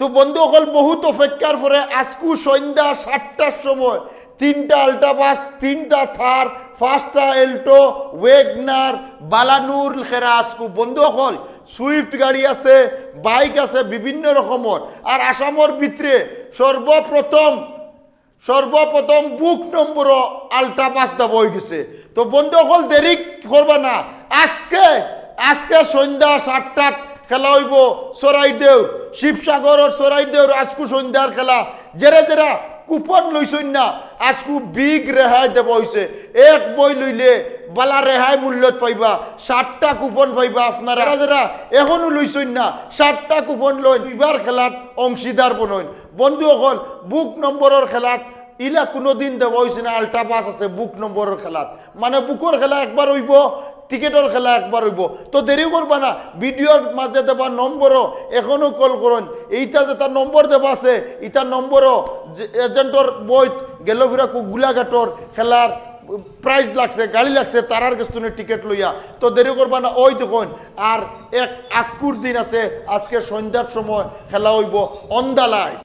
তো বন্ধুসকল বহুত অপেক্ষার পরে আজকু সন্ধ্যা 7টার সময় 3টা আল্ট্রাবাস 3টা থার 5টা এল্টো ওয়েগনার বালানুর খেরা আজকু বন্ধুসকল সুইফট গাড়ি আছে বাইক আছে বিভিন্ন রকমের আর আসামর ভিতরে সর্বপ্রথম বুক নম্বর আল্ট্রাবাস দেওয়া হয়ে গেছে। তো বন্ধুসকল দেরি করবা না, আজকে সন্ধ্যা 7টাত খেলা হইব চরাইদেউর শিবসাগরের চরাইদেউর আজকু সন্ধ্যার খেলা। যারা কুপন লইছেন না আজকু বিগ রেহাই দেওয়া হয়েছে। এক বই লইলে বালা রেহাই মূল্যত পাইবা 7টা কুপন পাইবা। আপনারা যারা এখনো লইছেন না 7টা কুপন লই দুইবার খেলাত অংশীদার বনইন। বন্ধুসকল বুক নম্বরের খেলাত ইলা কোনোদিন দেওয়া হয়েছে না। আল্ট্রাবাস আছে বুক নম্বরের খেলাত, মানে বুকর খেলা একবার হইব টিকেটর খেলা একবার হইব। তো দেরি করবা না, ভিডিওর মাঝে দেবা নম্বরও এখনো কল করুন। এইটা যেটা নম্বর দেওয়া আছে ইটা নম্বরও এজেন্টর বইত গেল ফিরা গোলাঘাটর খেলার প্রাইজ লাগছে গাড়ি লাগছে তারার কাছ থেকে টিকিট লইয়া। তো দেরি করবা না, ওই দেখুন আর এক আজকুর দিন আছে, আজকে সন্ধ্যার সময় খেলা হইব অন্দালায়।